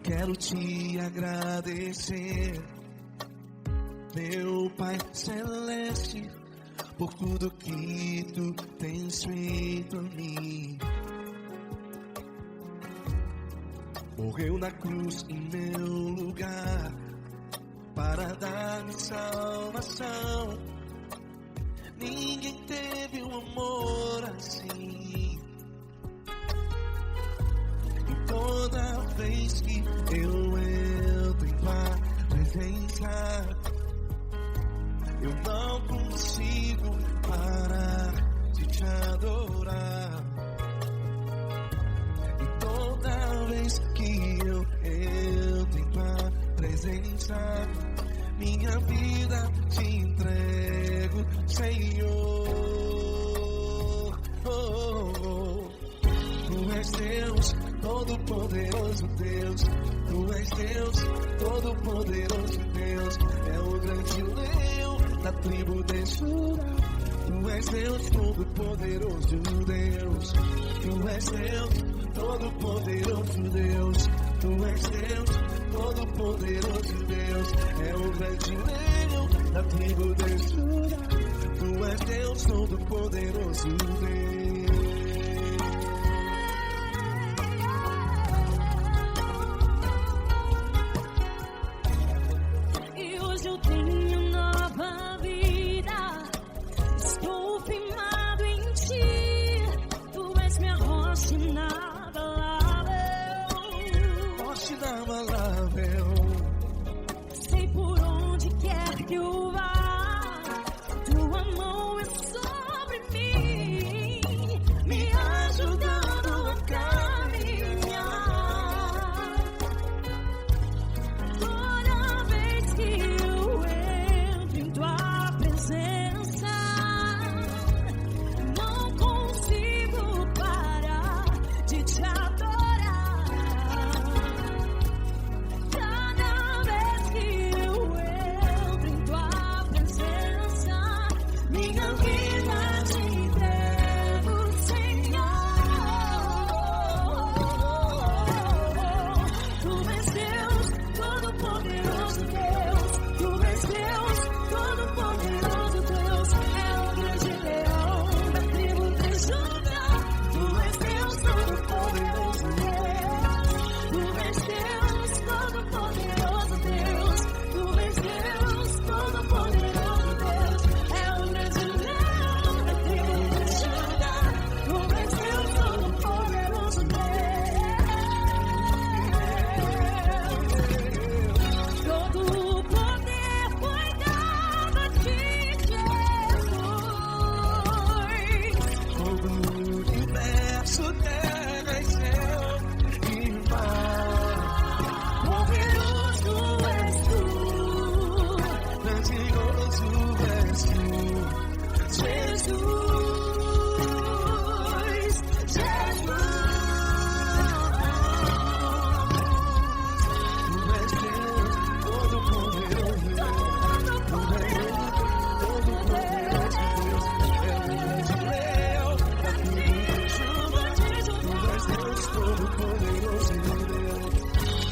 quero te agradecer, meu Pai Celeste, por tudo que tu tens feito a mim. Morreu na cruz em meu lugar para dar-me salvação. Ninguém teve um amor assim. E toda vez que eu entro em tua presença, eu não consigo parar de te adorar. E toda vez que eu entro em tua presença, minha vida te entrego, Senhor. Tu és Deus, todo-poderoso Deus. Tu és Deus, todo-poderoso Deus. É o grande leão da tribo de Judá. Tu és Deus, todo-poderoso Deus. Tu és Deus, todo-poderoso Deus. Tu és Deus, todo-poderoso Deus. É o grande leão da tribo de Judá. Tu és Deus, todo-poderoso Deus. E hoje eu tenho nova vida. Estou firmado em ti. Tu és minha rocha inabalável. Rocha inabalável. Sei por onde quer que eu vá, tua mão é sobre mim, me ajudando a caminhar. Toda vez que eu entro em tua presença, não consigo parar de te adorar. Cada vez que eu entro em tua presença, minha vida te entrego, Senhor. Tu és Deus, todo-poderoso Deus. Tu és Deus, todo-poderoso Deus. É o grande leão da tribo de Judá. Tu és Deus, todo-poderoso Deus. Tu és Deus, todo-poderoso Deus. Tu és Deus, todo-poderoso Deus. É o grande leão da tribo de Judá. Tu és Deus, todo-poderoso Deus. Todo o poder foi dado a ti, Jesus. Todo o universo, terra e céu e mar. Poderoso és tu, Grandioso és tu, Jesus. tu és Deus, todo-poderoso Deus. Todo-poderoso Deus, é o grande leão da tribo de Judá. Tu és Deus, todo-poderoso Deus.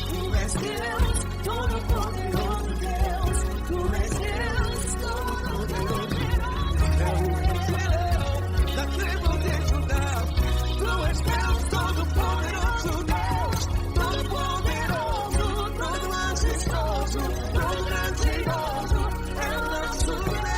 Tu és Deus, todo-poderoso Deus. Tu és Deus, todo-poderoso É o grande leão da tribo de Judá. Tu és Deus, todo-poderoso Deus. Todo-poderoso, todo majestoso, todo grandioso. É o nosso Deus.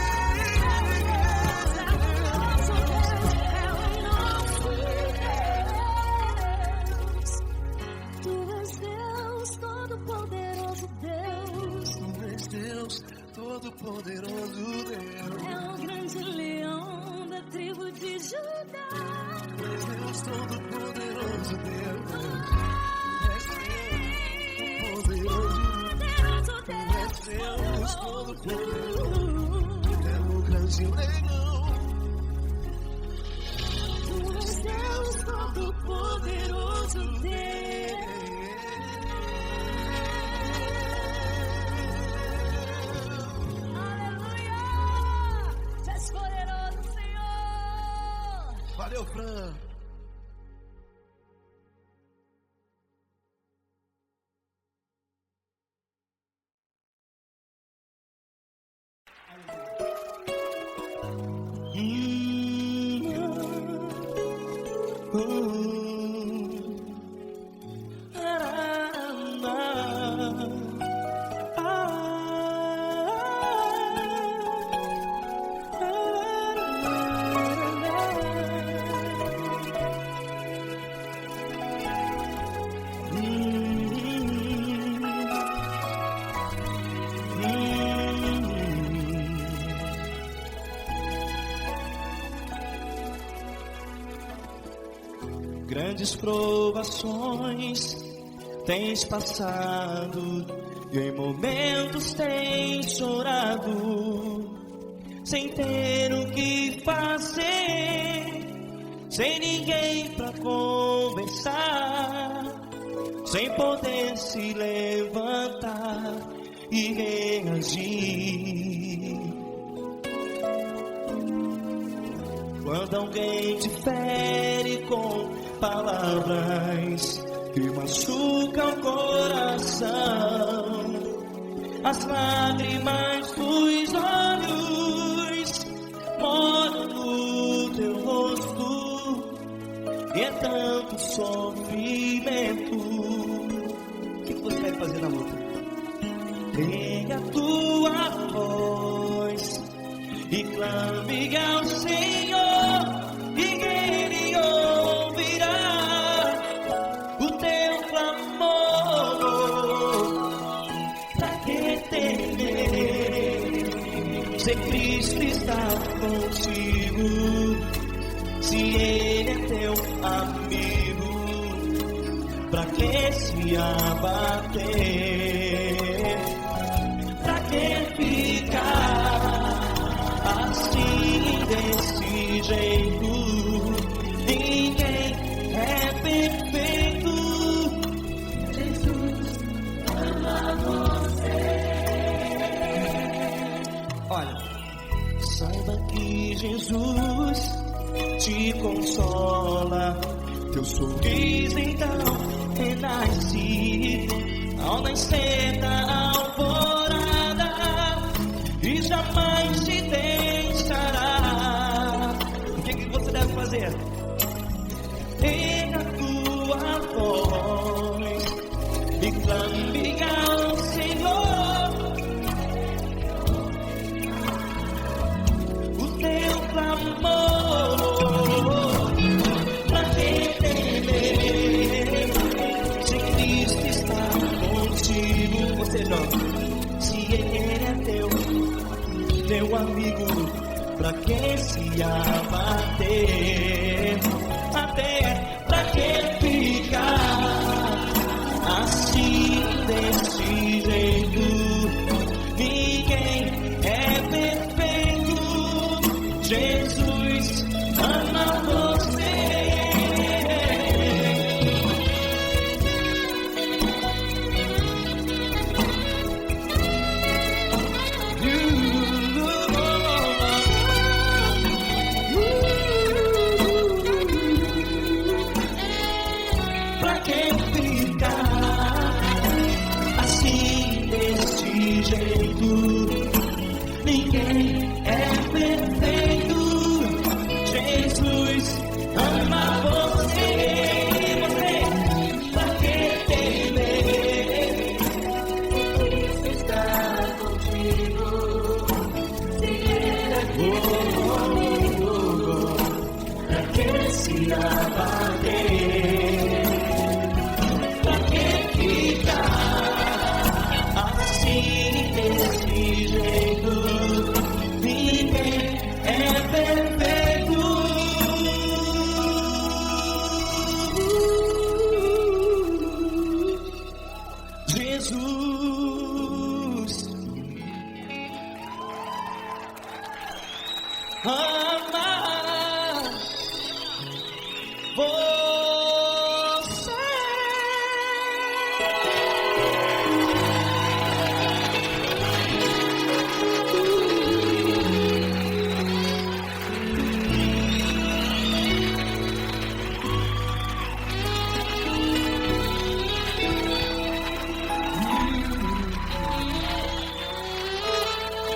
Tu és Deus, todo-poderoso Deus. Tu és Deus, todo-poderoso Deus. É o grande leão da tribo de Judá. Tu és Deus, todo-poderoso Deus. Tu és Deus, Poderoso tu és Deus, todo-poderoso. Deus. É o grande leão. Tu és Deus, todo-poderoso Deus. Aleluia! Tu és poderoso, Senhor. Valeu, Fran. Grandes provações tens passado e em momentos tens chorado, sem ter o que fazer, sem ninguém pra conversar, sem poder se levantar e reagir. Quando alguém te fere com palavras que machucam o coração, as lágrimas dos olhos molham no teu rosto, e é tanto sofrimento. O que você vai fazer na luta? Pega a tua voz e clame ao Senhor, e Ele ouvirá o teu clamor. Pra que temer, se Cristo está contigo, se Ele é teu amigo? Pra que se abater? Pra que ficar assim desse jeito? Ninguém é perfeito. Jesus ama você. Olha, saiba que Jesus te consola, teu sorriso então renasce ao nascer da alvorada, e jamais te deixará. O que você deve fazer? Pega a tua voz e clame ao Senhor, o teu clamor. Pra que temer, se Cristo está contigo? Você joga. Se Ele é teu amigo, pra que se abater? Até pra que ficar assim desse jeito? Ninguém é perfeito. Jesus ama você. Pra que ficar assim desse jeito? Ninguém é perfeito. Jesus ama você. Pra que temer? Cristo está contigo. Se Ele é teu amigo, pra que se abater? Pra que ficar assim desse jeito? Ninguém é perfeito. Jesus ama você.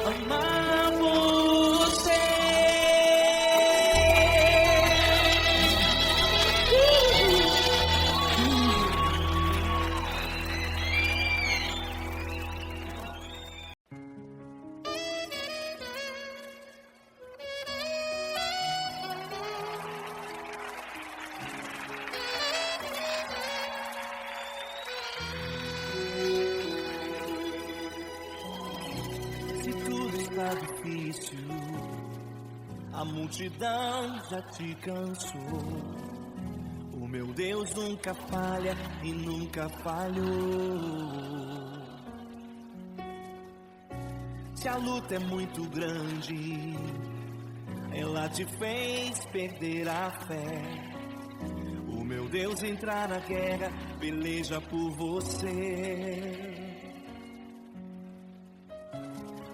Amar você. está difícil, a multidão já te cansou. O meu Deus nunca falha e nunca falhou. Se a luta é muito grande, ela te fez perder a fé. O meu Deus entrar na guerra, peleja por você.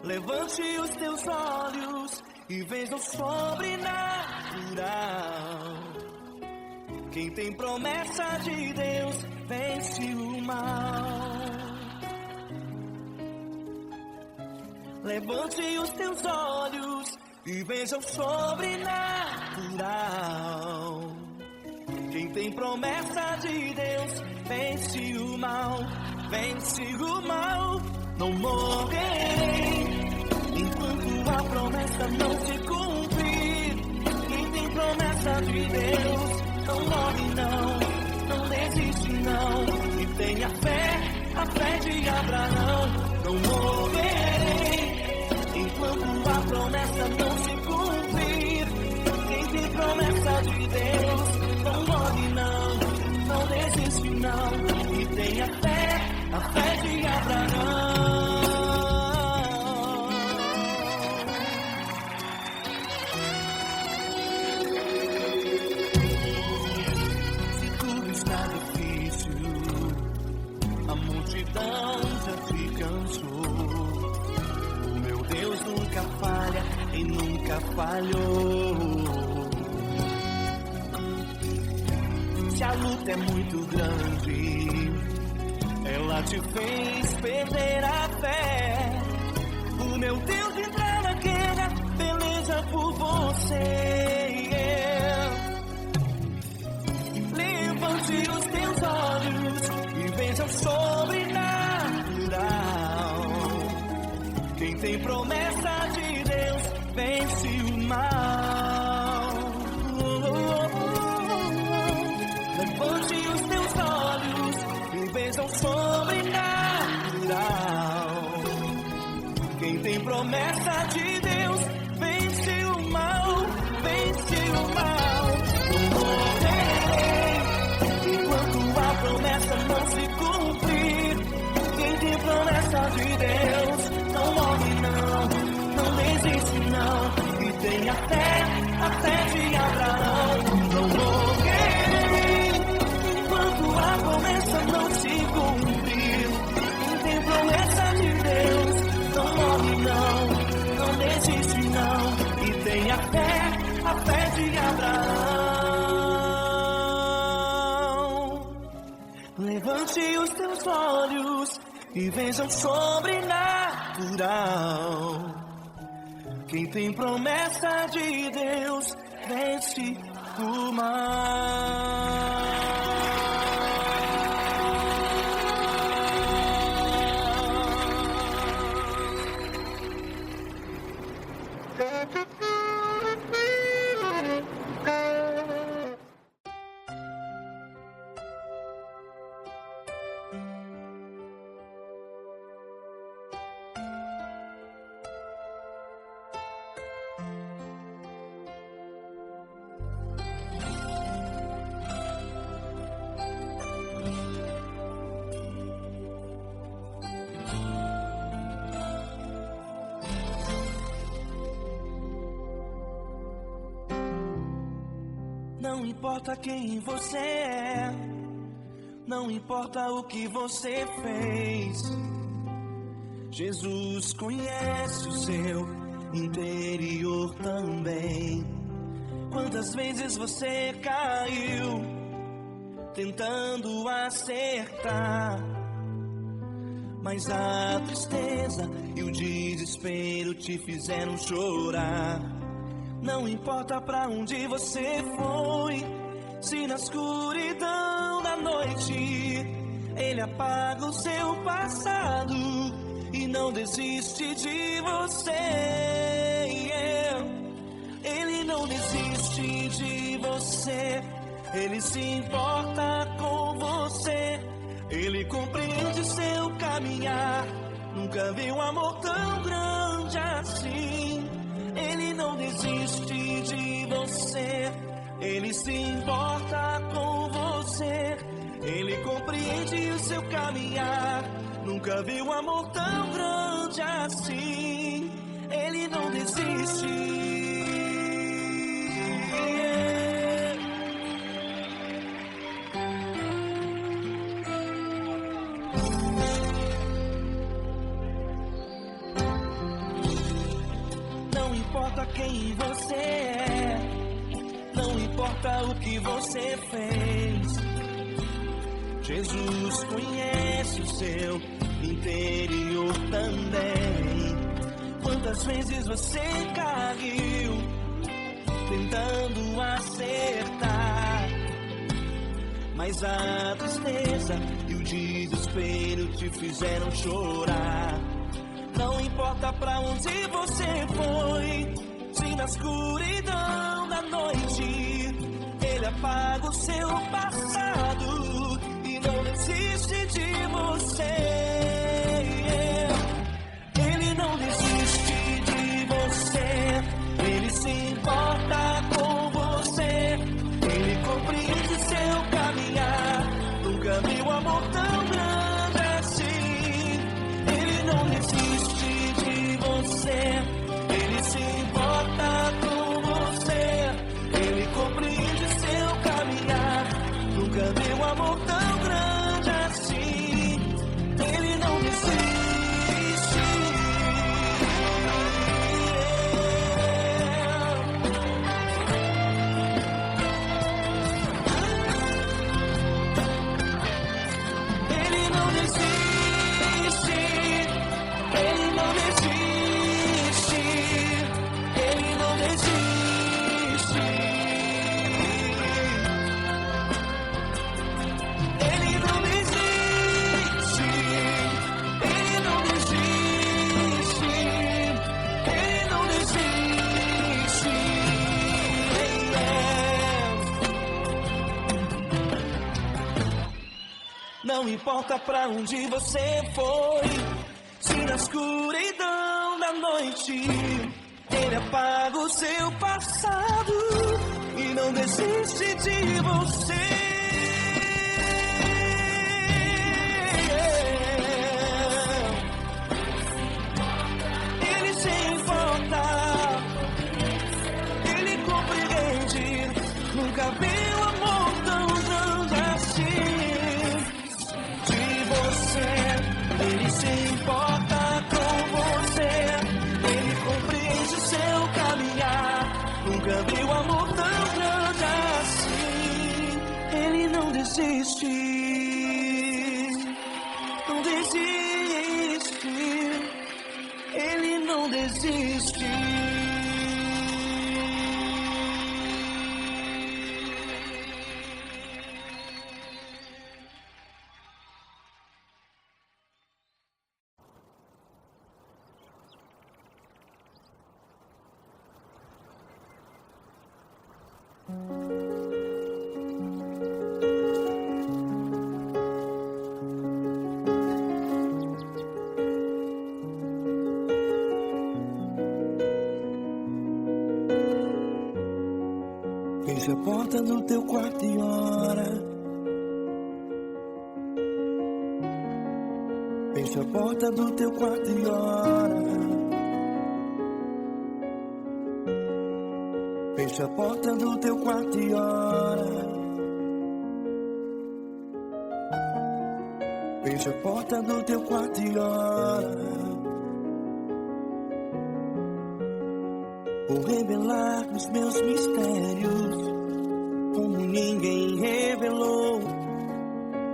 Levante os teus olhos e veja o sobrenatural. Quem tem promessa de Deus vence o mal. Levante os teus olhos e veja o sobrenatural. Quem tem promessa de Deus vence o mal, vence o mal. Não morrerei enquanto a promessa não se cumprir. Quem tem promessa de Deus não morre não, não desiste não. E tenha fé, a fé de Abraão. Não morrerei enquanto a promessa não se cumprir. Quem tem promessa de Deus não morre não, não desiste não. E tenha fé, a fé de Abraão. Se tudo está difícil, a multidão já te cansou. O meu Deus nunca falha e nunca falhou. Se a luta é muito grande, ela te fez perder a fé. O meu Deus entrar na guerra, peleja por você. Levante os teus olhos e veja o sobrenatural. Quem tem promessa de Deus vence o mal. Levante os teus olhos e veja o sobrenatural. Quem tem promessa de Deus vence o mal, vence o mal. Não morrerei enquanto a promessa não se cumprir. Quem tem promessa de Deus não morre não, não desiste não. E tenha fé, a fé de Abraão. Não morrerei enquanto a promessa não se cumprir. Quem tem promessa de Deus não morre não, não desiste não. E tenha fé, a fé de Abraão. Levante os teus olhos e veja o sobrenatural. Quem tem promessa de Deus vence o mal. Não importa quem você é, não importa o que você fez, Jesus conhece o seu interior também. Quantas vezes você caiu tentando acertar, mas a tristeza e o desespero te fizeram chorar. Não importa pra onde você foi, se na escuridão da noite Ele apaga o seu passado e não desiste de você. Ele não desiste de você, Ele se importa com você. Ele compreende seu caminhar, nunca vi um amor tão grande assim. não desiste de você. Ele se importa com você. Ele compreende o seu caminhar. Nunca vi um amor tão grande assim. Ele não desiste. Não importa quem você é, não importa o que você fez, Jesus conhece o seu interior também. Quantas vezes você caiu tentando acertar, mas a tristeza e o desespero te fizeram chorar. Não importa pra onde você foi, se na escuridão da noite Ele apaga o seu passado e não desiste de você. Ele não desiste de você. Ele se importa com você. Ele compreende seu caminhar. Nunca vi um amor tão grande assim. Ele não desiste de você. Ele se importa com você. Ele compreende seu caminhar. Nunca vi um amor tão grande assim. Ele não desiste. Ele não desiste. Ele não desiste. Ele não desiste. Ele não desiste. Ele não desiste. Ele não desiste. Não importa pra onde você foi, se na escuridão da noite Ele apaga o seu passado e não desiste de você. Ele se importa, Ele compreende. Nunca vi um amor tão grande assim. De você, Ele se importa com você. Ele compreende seu caminhar. Nunca vi um amor tão grande assim. Ele não desiste. Não desiste. Ele não desiste. Feche a porta do teu quarto e ora. Feche a porta do teu quarto e ora. Feche a porta do teu quarto e ora. Feche a porta do teu quarto e ora. Vou revelar os meus mistérios como ninguém revelou.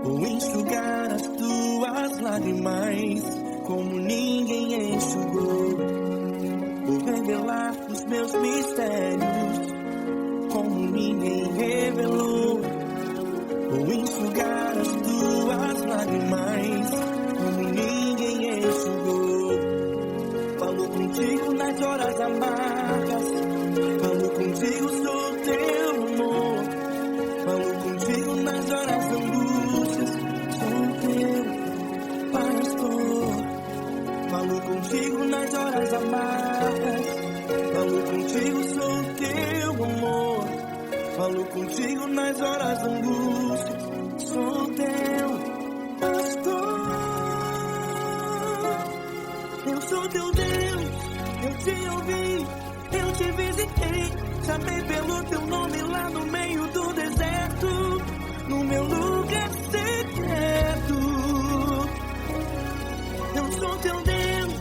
Vou enxugar as tuas lágrimas como ninguém enxugou. Vou revelar os meus mistérios como ninguém revelou. Vou enxugar as tuas lágrimas como ninguém enxugou. Falo contigo nas horas amargas, falo contigo sobre teu amor. Falo contigo nas horas angústias, sou teu pastor. Falo contigo nas horas amargas, falo contigo, sou teu amor. Falo contigo nas horas da angústia, sou teu pastor. Eu sou teu Deus, eu te ouvi, eu te visitei. Chamei pelo teu nome lá no meio do deserto, no meu lugar secreto. Eu sou teu Deus,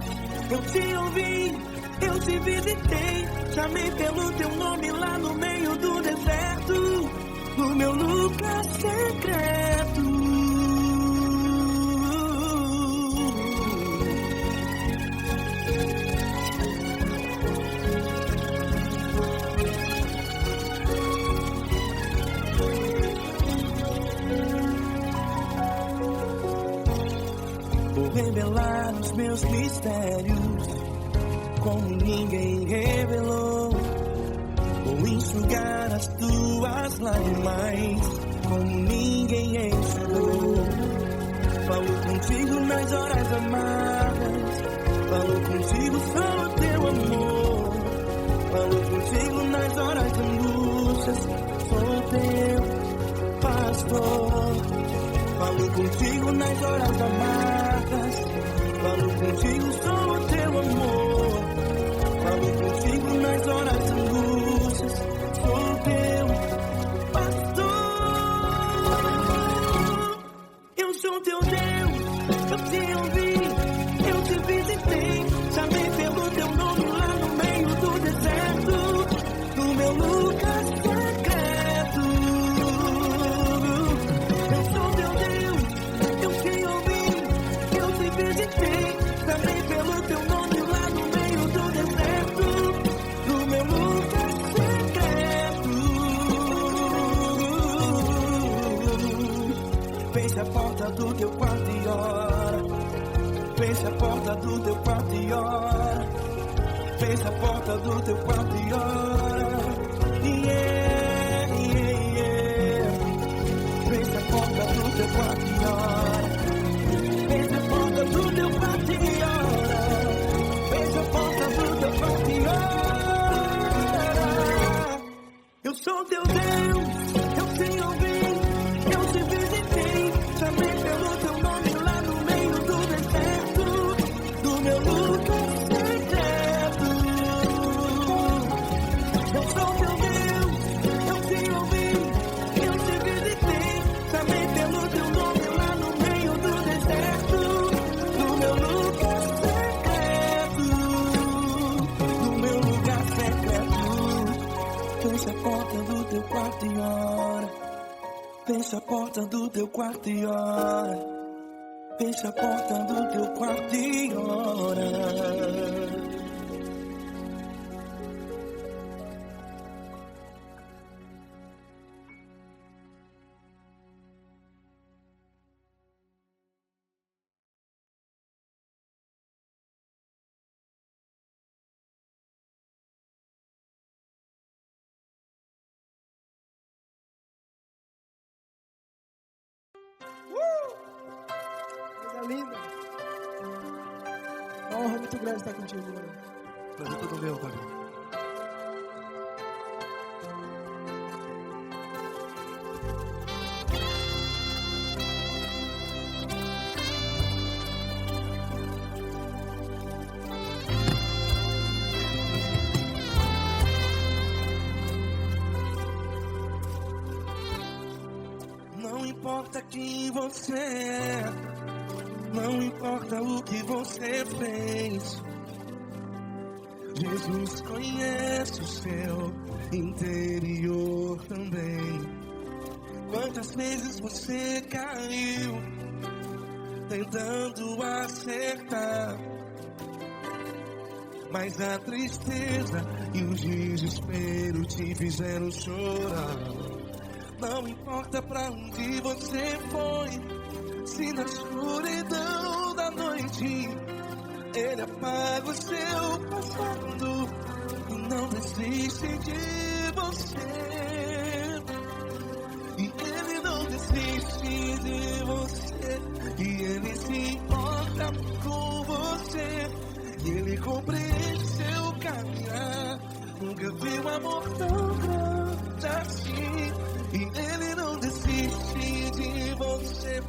eu te ouvi, eu te visitei. Chamei pelo teu nome lá no meio do deserto, no meu lugar secreto. Vou revelar os meus mistérios como ninguém revelou. Vou enxugar as tuas lágrimas como ninguém enxugou. Falo contigo nas horas amargas, falo contigo, sou o teu amor. Falo contigo nas horas de angústias, sou teu pastor. Falo contigo nas horas amargas, falo contigo, sou o teu amor. Falo contigo nas horas de angústias, sou teu pastor. Eu sou teu Deus, eu te ouvi, eu te visitei. Chamei pelo teu nome lá no meio do deserto, no meu lugar secreto. Eu sou teu Deus, eu te ouvi, eu te visitei. Chamei pelo teu nome lá no meio do deserto, no meu lugar secreto. Feche a porta do teu quarto e ora. Feche a porta do teu quarto e ora. Feche a porta do teu quarto e ora. Yeah, yeah, yeah. Feche a porta do teu quarto e ora. Feche a porta do teu quarto e ora. Feche a porta do teu quarto e ora. Eu sou teu Deus, eu te ouvi, eu te visitei. Chamei pelo teu nome lá no meio do deserto, do meu lugar secreto. Eu sou teu Deus, eu te ouvi, eu te visitei. Chamei pelo teu nome lá no meio do deserto, do meu lugar secreto, do meu lugar secreto. Fecha a porta do teu quarto e ora. Fecha a porta do teu quarto e ora. Fecha a porta do teu quarto e ora. Coisa linda. Uma honra muito grande estar contigo, mano. Prazer todo meu, pai. Não importa quem você é, não importa o que você fez, Jesus conhece o seu interior também. Quantas vezes você caiu tentando acertar, mas a tristeza e o desespero te fizeram chorar. Não importa pra onde você foi, se na escuridão da noite Ele apaga o seu passado e não desiste de você. E Ele não desiste de você, e Ele se importa com você. compreende seu caminhar. Nunca vi um amor tão grande assim. E ele não desiste de você.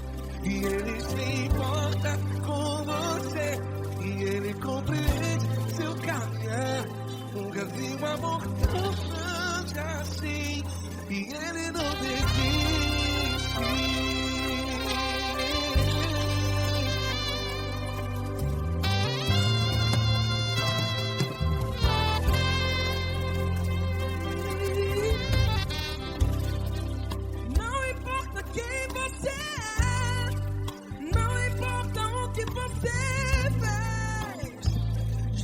E ele se importa com você. E ele compreende seu caminhar. Nunca vi um amor tão grande assim. E ele não desiste.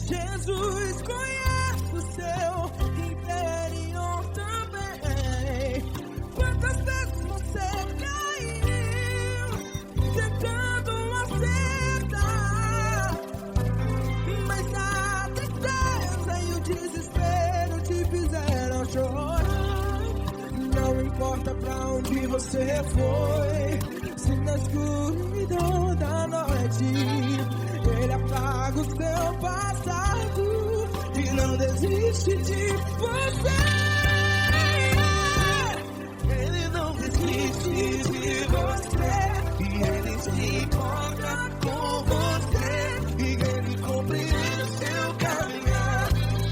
Jesus conhece o seu interior também. Quantas vezes você caiu tentando acertar, mas a tristeza e o desespero te fizeram chorar. Não importa pra onde você foi, se na escuridão da noite ele apaga o seu passado e não desiste de você. Ele não desiste de você. E ele se importa com você. E ele compreende o seu caminhar.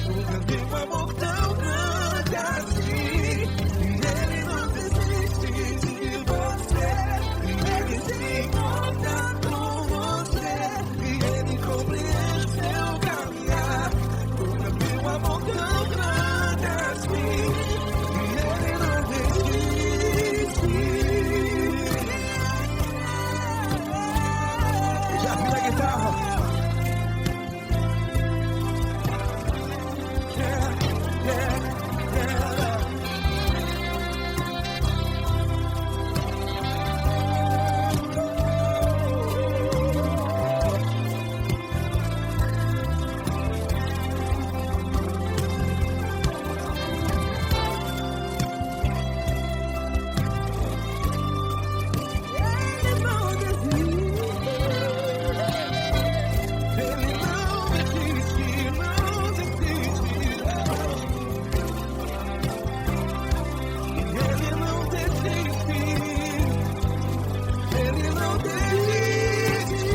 Nunca vi um amor tão grande assim. E ele não desiste de você. E ele se importa com você. E ele compreende o seu caminhar. Nunca vi um amor tão grande assim. E ele não desiste. Já vi na guitarra. Yeah, yeah, yeah. Ele não desiste, não desiste. Ele não desiste. Ele não desiste.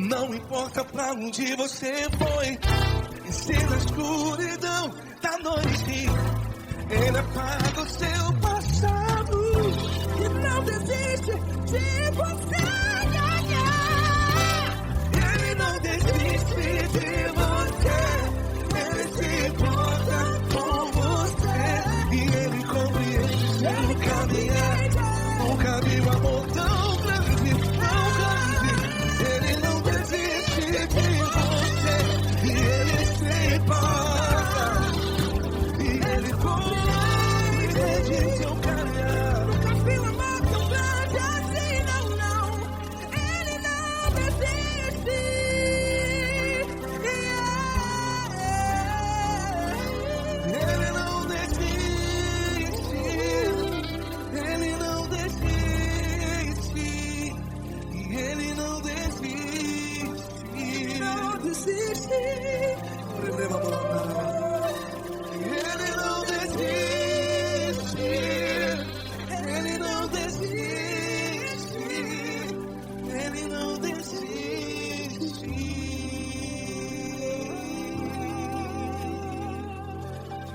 Não importa pra onde você foi, e se na escuridão da noite ele apaga o seu passado E não desiste de você. Ele não desiste de você. Ele se importa com você. E ele compreende seu caminhar. Nunca vi um amor tão grande, tão grande. Ele não desiste de você. E ele se importa. E ele compreende seu caminhar. Nunca vi um amor tão grande assim, não, não. Ele não desiste. Ele não desiste. Ele não desiste. E ele não desiste. Não desiste. Ele não desiste. Ele não desiste. Ele não desiste.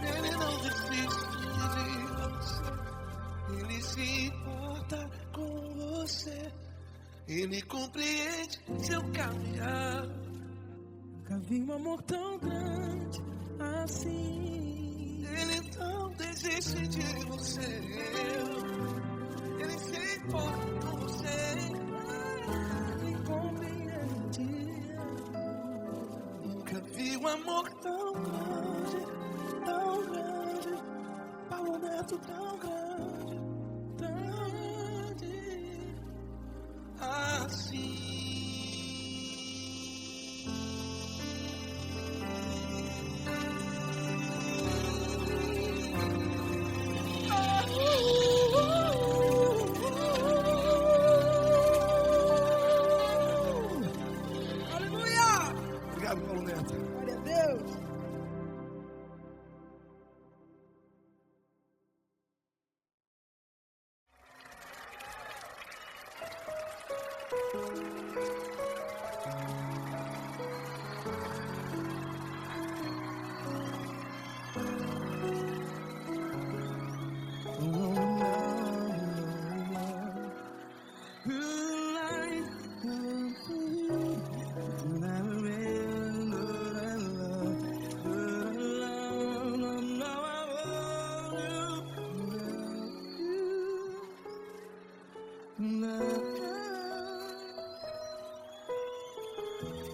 Ele não desiste de você. Ele se importa com você. Ele compreende seu caminhar. Nunca vi um amor tão grande assim. Ele não desiste de você. Ele se importa com você. Ele compreende. Nunca vi um amor tão grande, tão grande. Paulo Neto tão grande, tão grande assim.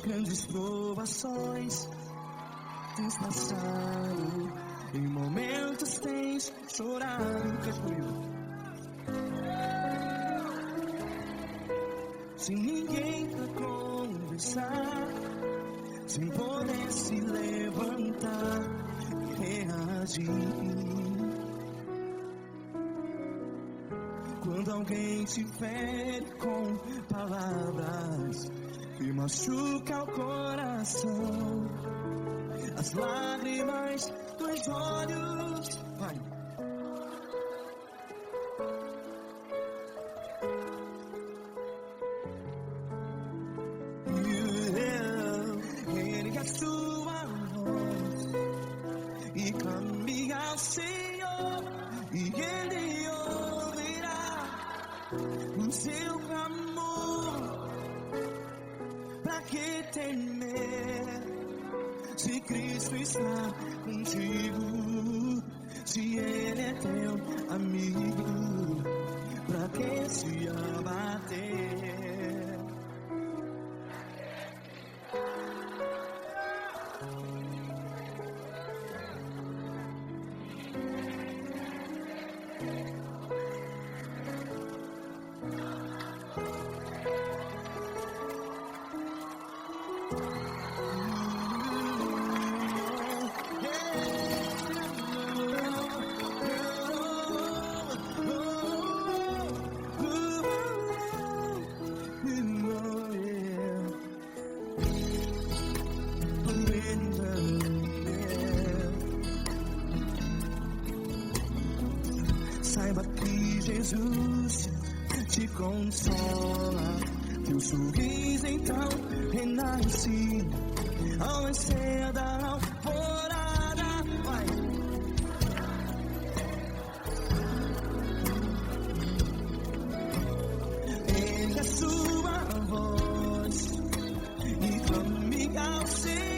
Grandes provações tens passado, em momentos tens chorado. Cante comigo. Sem ninguém pra conversar, sem poder se levantar e reagir. Quando alguém te fere com palavras que machuca o coração, as lágrimas dos olhos, vai. Ergue a sua voz e clame ao Senhor, e Ele ouvirá o seu clamor. Pra que temer, se Cristo está contigo? Se Ele é teu amigo, pra que se abater? Saiba que Jesus te consola, teu sorriso então renasce ao nascer da alvorada. Vai. Ergue a sua voz e clame ao Senhor.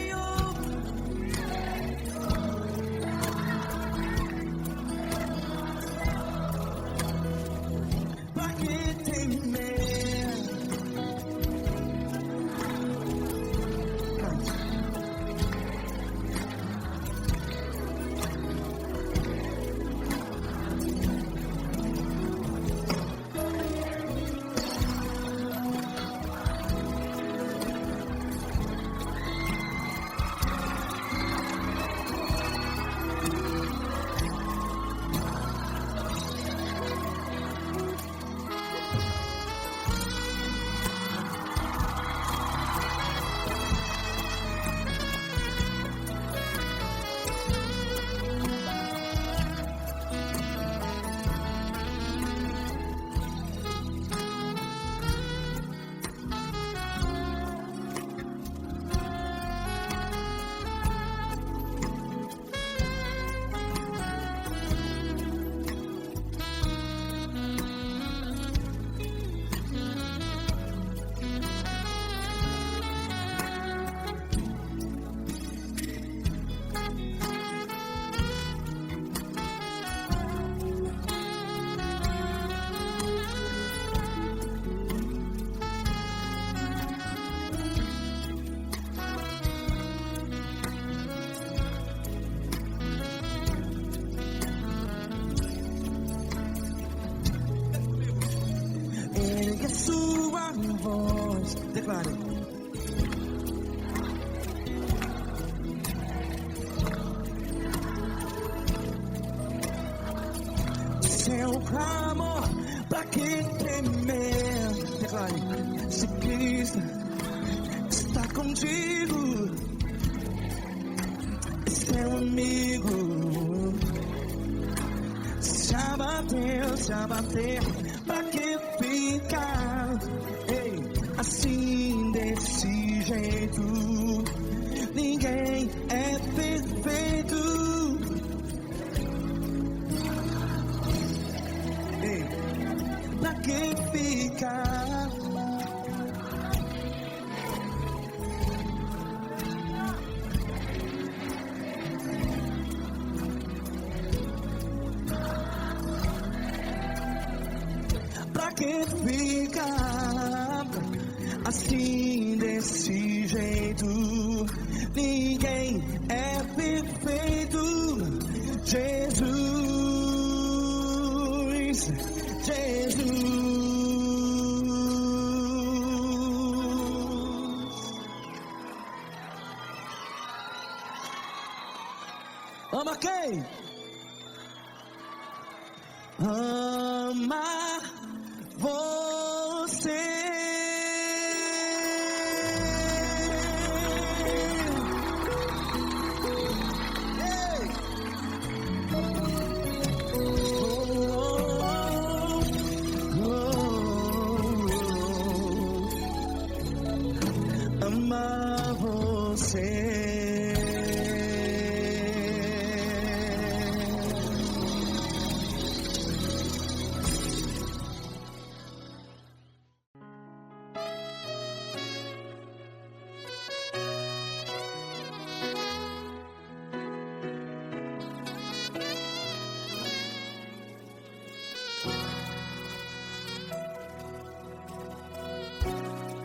Ergue a sua voz, declare. Seu clamor, pra que temer? Declare. Se Cristo está contigo, seu amigo. Se abater, pra que ficar? Ei, assim desse jeito, ninguém é perfeito. Ei, pra que ficar? Pra que ficar? assim, desse jeito, ninguém é perfeito. Jesus, Jesus. Ama quem? Ama você. Amar você.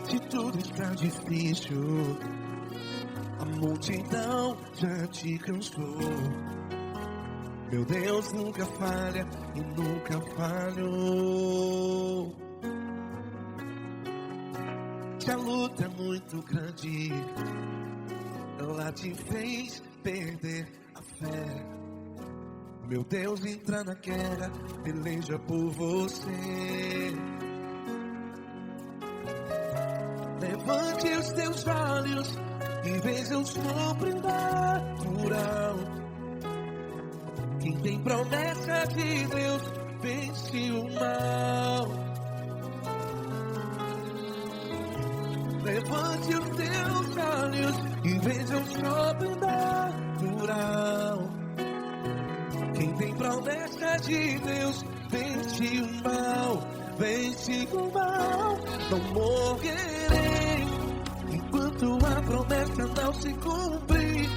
Se tudo está difícil, a multidão já te cansou. Meu Deus nunca falha e nunca falhou. Se a luta é muito grande, ela te fez perder a fé. Meu Deus entra na guerra, peleja por você. Levante os teus olhos e veja o sobrenatural. Quem tem promessa de Deus vence o mal. Levante os teus olhos e veja o sobrenatural. Quem tem promessa de Deus vence o mal. Vence o mal. Não morrerei enquanto a promessa não se cumprir.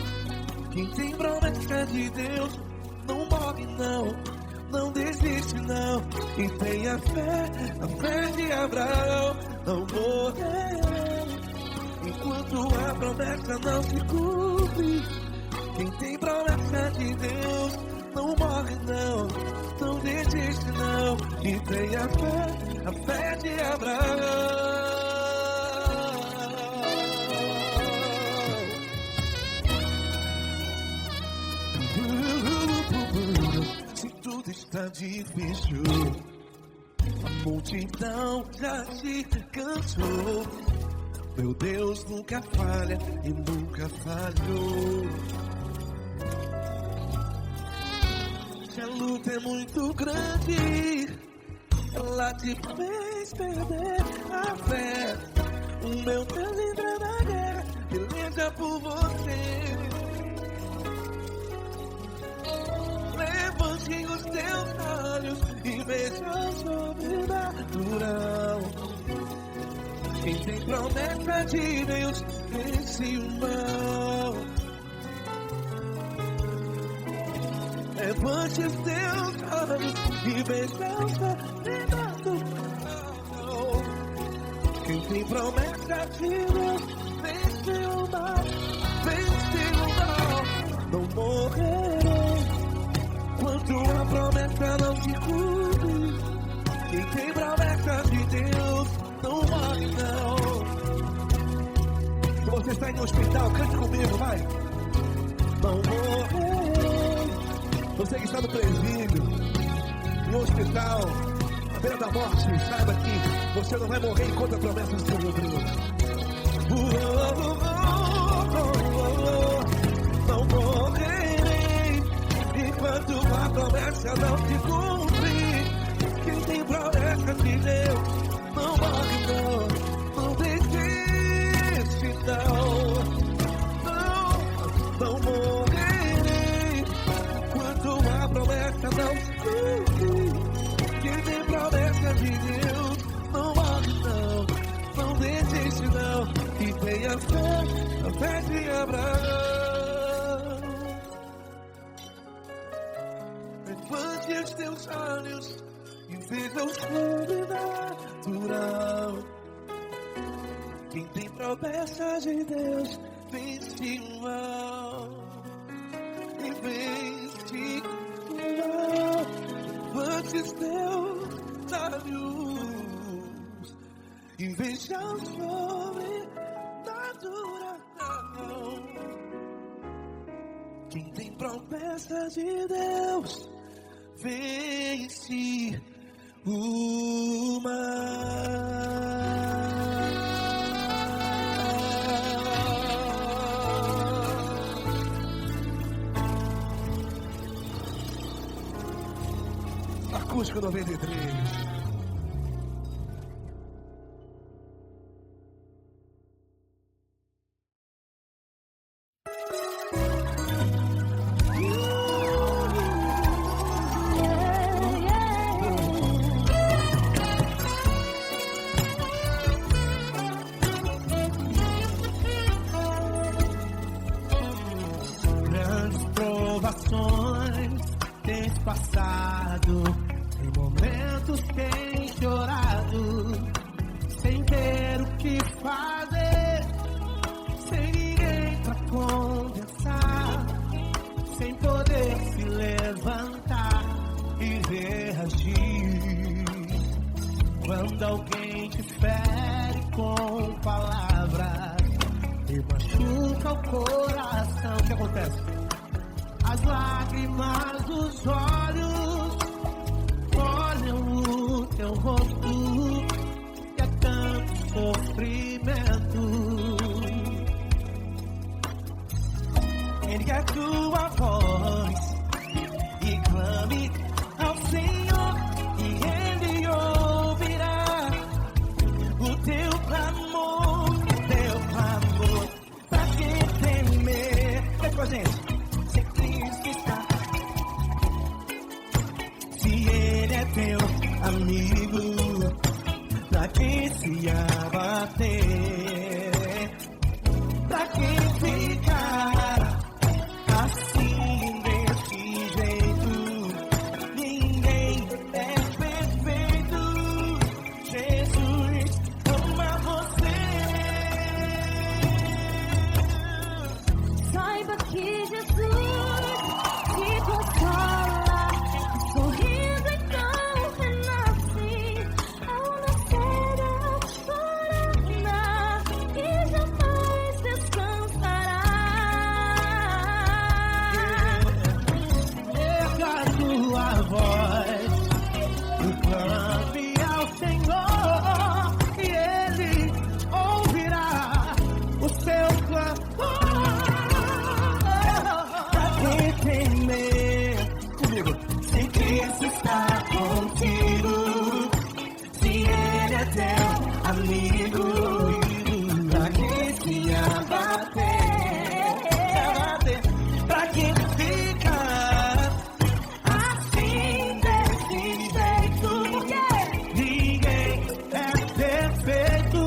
Quem tem promessa de Deus não morre não, não desiste não. E tenha fé, a fé de Abraão. Não morrerei enquanto a promessa não se cumpre. Quem tem promessa de Deus não morre não, não desiste não. E tenha fé, a fé de Abraão. Se tudo está difícil, a multidão já te cansou. Meu Deus nunca falha e nunca falhou. Se a luta é muito grande, ela te fez perder a fé. O meu Deus entra na guerra, peleja por você. Levante os teus olhos e veja o sobrenatural. Quem tem promessa de Deus vence o mal. Levante os teus olhos e veja o sobrenatural. Quem tem promessa de Deus vence o mal. Vence o mal. Não morrerei quando a promessa não se cumpre. Quem tem promessa de Deus não morre não. Se você está em um hospital, cante comigo, vai. Não morrerei. Você que está no presídio, em um hospital, à beira da morte, saiba que você não vai morrer enquanto a promessa não se cumprir. Não morrerei enquanto a promessa não se cumprir. Quem tem promessa de Deus não morre não, não desiste não. Não morrerei enquanto a promessa não se cumprir. Quem tem promessa de Deus não morre não, não desiste não. E tenha fé, a fé de Abraão. Levante os teus olhos e veja o sobrenatural. Quem tem promessa de Deus vence o mal. E vence o mal. Antes Deus da luz e veja o sobrenatural. Quem tem promessa de Deus vence o mal. Acústico 93. Grandes provações tens passado, em momentos tem chorado, sem ter o que fazer, sem ninguém pra conversar, sem poder se levantar e reagir. Quando alguém te fere com palavras e machuca o coração, o que acontece? As lágrimas dos olhos olham o teu rosto, e é tanto sofrimento. Ergue a tua voz e clame ao Senhor, e Ele ouvirá o teu clamor, pra que temer? Vem com a gente. Se Cristo está, se Ele é teu amigo, pra que se abater? Pra que ficar assim desse jeito? Ninguém é perfeito. Jesus ama você. Saiba que Jesus te consola, sorrindo então renasce ao nascer da corona e jamais descansará. Erga a tua voz e clame ao Senhor, e Ele ouvirá o seu clamor. Pra que temer? Comigo. Se Cristo está contigo, se Ele é teu amigo, pra que se abater? Pra que ficar assim desse jeito? Ninguém é perfeito.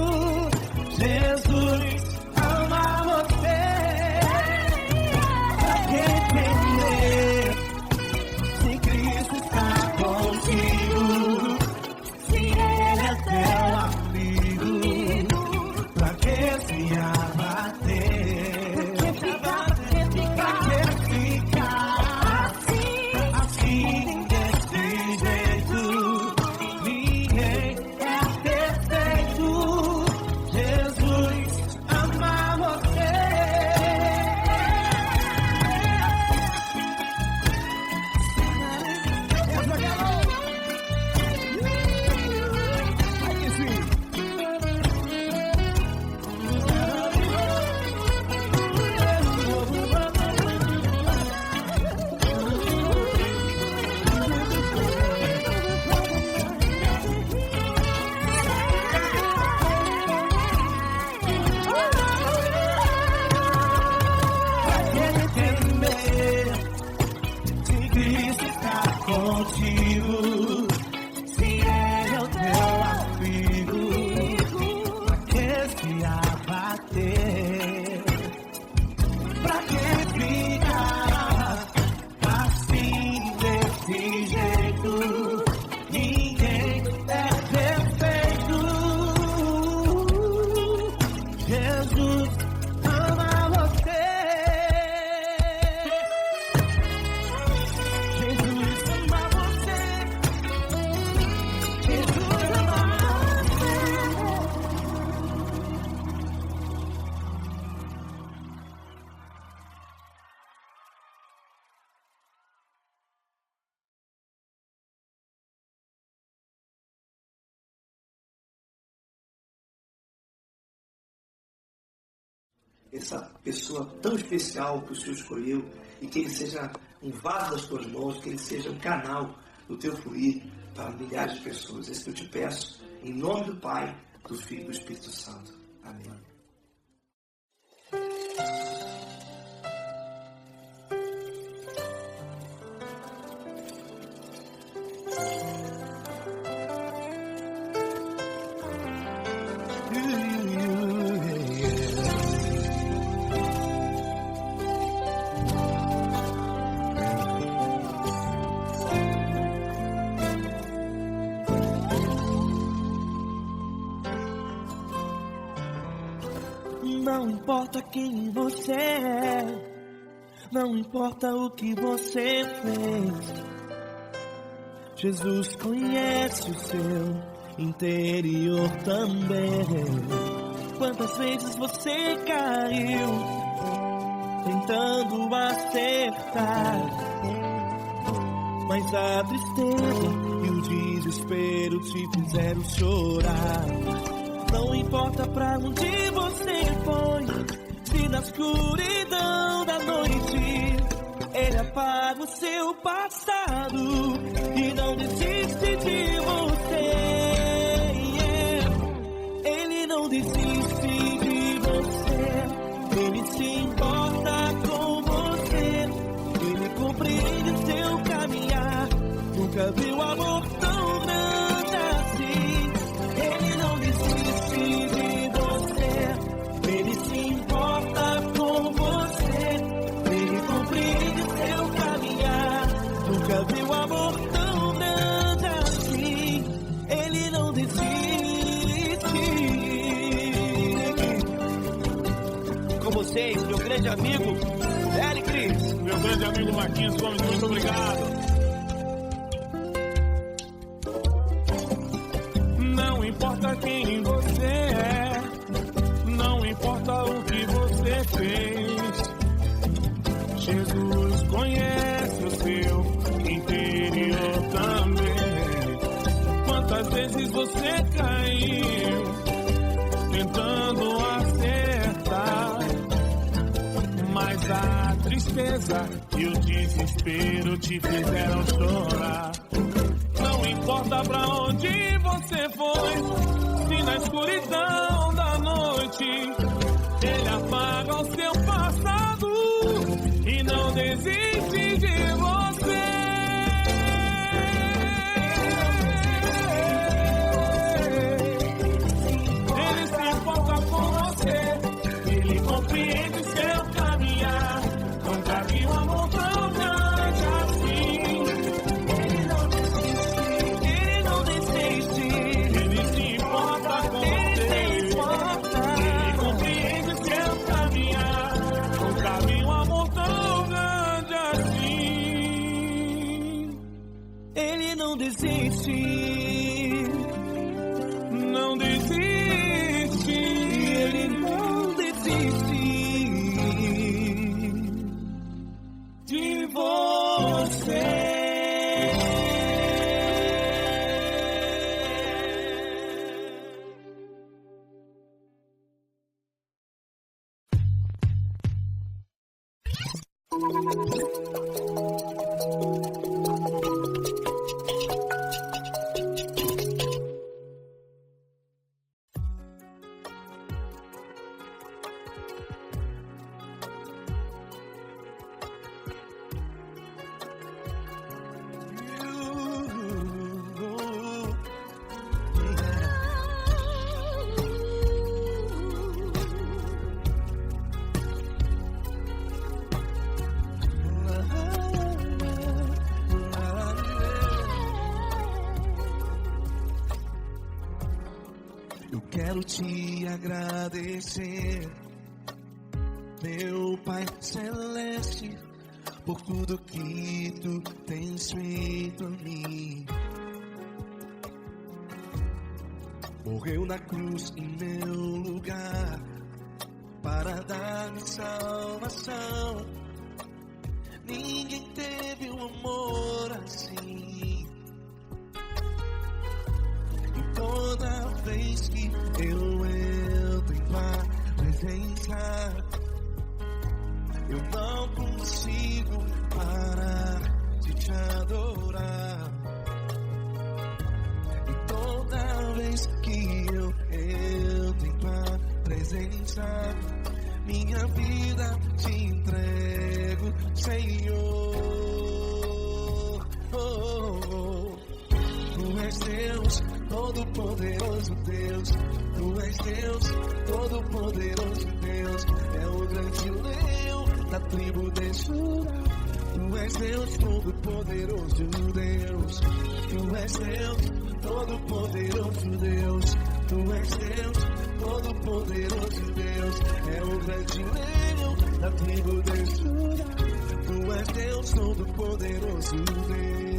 Jesus ama você. Pra que temer? Se Cristo está contigo, se Ele é teu amigo, essa pessoa tão especial que o Senhor escolheu, e que ele seja um vaso das tuas mãos, que ele seja um canal do teu fluir para milhares de pessoas. É isso que eu te peço, em nome do Pai, do Filho e do Espírito Santo. Amém. Não importa quem você é, não importa o que você fez, Jesus conhece o seu interior também. Quantas vezes você caiu tentando acertar, mas a tristeza e o desespero te fizeram chorar. Não importa pra onde você foi, se na escuridão da noite Ele apaga o seu passado e não desiste de você. Ele não desiste de você, Ele se importa com você, Ele compreende o seu caminhar. Nunca viu amor tão grande assim. Ele não desiste de você, Ele se importa com você, Ele compreende o seu caminhar. Nunca viu amor tão grande assim. Ele não desiste. Com vocês, meu grande amigo Eli Cris. Meu grande amigo Marquinhos Gomes, muito obrigado. Não importa quem você é, não importa o que você fez, Jesus conhece o seu interior também. Quantas vezes você caiu tentando acertar, mas a tristeza e o desespero te fizeram chorar. Não importa pra onde você foi, se na escuridão da noite Ele apaga o seu passado e não desiste de você. Ele se importa com você, Ele compreende o seu caminhar. Nunca vi um amor tão grande assim. Ele não desiste, Ele se importa com você, Ele compreende o seu caminhar. Nunca vi um amor tão grande assim. Ele não desiste, Não desiste, Ele não desiste de você. Eu quero te agradecer, meu Pai Celeste, por tudo que Tu tens feito a mim. Morreu na cruz em meu lugar para dar-me salvação. Ninguém teve um amor assim. E toda vez que eu entro em tua presença, Eu não consigo parar de te adorar. E toda vez que eu entro em tua presença, minha vida te entrego, Senhor. Tu és Deus, todo-poderoso Deus. Tu és Deus, todo-poderoso Deus. É o grande leão da tribo de Judá. Tu és Deus, todo-poderoso Deus. Tu és Deus, todo-poderoso Deus. Tu és Deus, todo-poderoso Deus. É o grande leão da tribo de Judá. Tu és Deus, todo-poderoso Deus.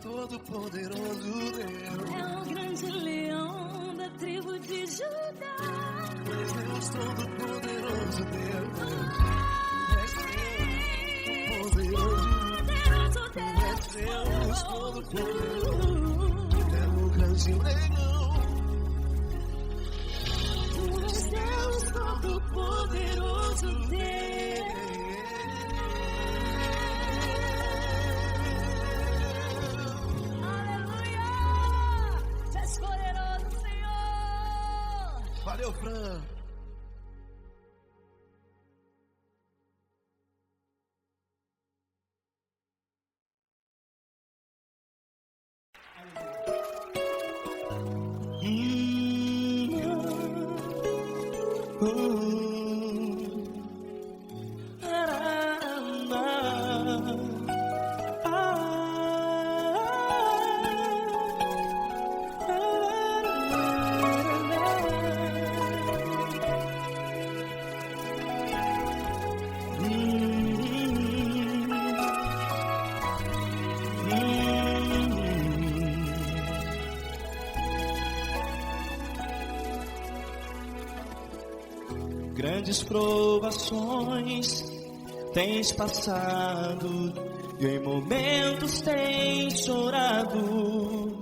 Todo-poderoso Deus. É o grande leão da tribo de Judá. Deus, todo-poderoso Deus. Deus, todo-poderoso. É o grande leão. Tu és Deus, todo-poderoso Deus. Valeu, Fran. grandes provações tens passado e em momentos tens chorado,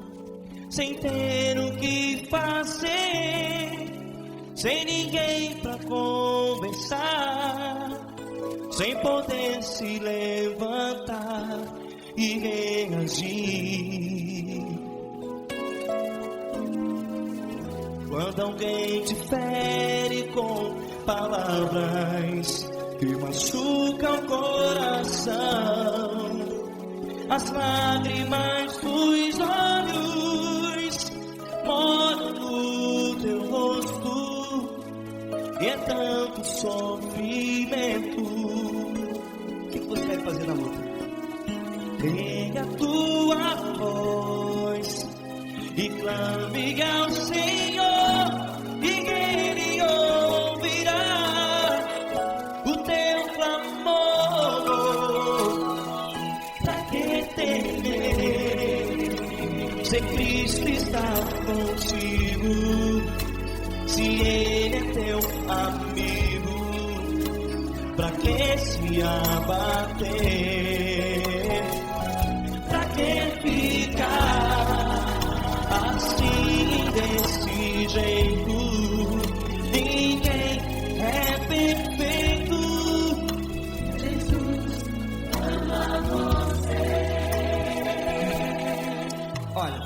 sem ter o que fazer, sem ninguém pra conversar, sem poder se levantar e reagir. Quando alguém te fere com palavras que machucam o coração, as lágrimas dos olhos moram no teu rosto, e é tanto sofrimento. O que você vai fazer na luta? Pega a tua voz e clame ao Senhor, e Ele ouvirá o teu clamor. Pra que temer, se Cristo está contigo, se Ele é teu amigo? Pra que se abater? Pra que ficar assim, desse jeito? Ninguém é perfeito. Jesus ama você. Olha,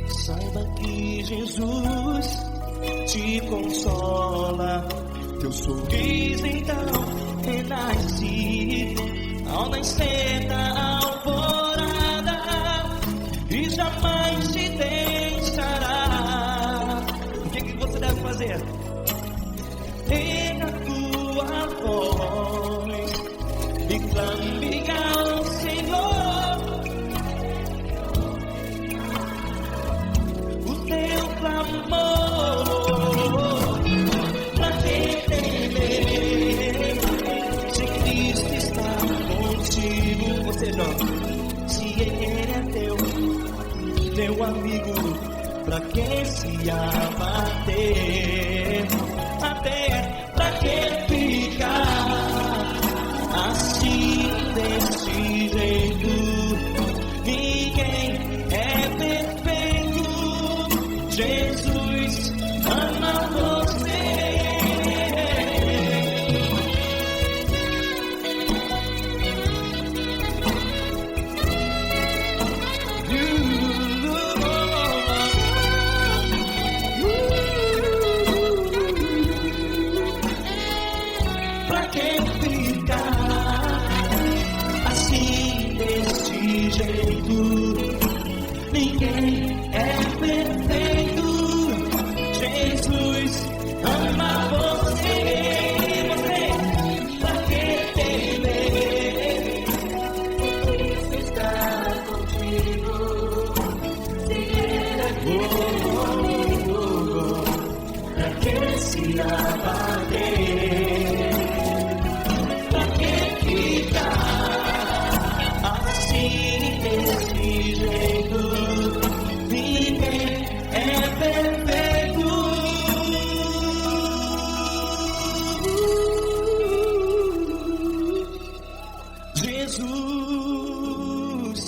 saiba que Jesus te consola, teu sorriso então renasce ao nascer da alvorada, e jamais te deixará. O que você deve fazer? Pega a tua voz e clame ao Senhor, o teu clamor. Pra que temer, se Cristo está contigo? Ou seja, se Ele é teu amigo, pra que se abater? Até pra que ficar assim, desse jeito? Ninguém é perfeito. Jesus ama você. Pra que ficar assim, desse jeito? Ninguém é perfeito. Jesus ama você. Pra que temer? Cristo está contigo. Se Ele é teu amigo, pra que se abater? Pra que ficar assim, desse jeito? Ninguém é perfeito. Jesus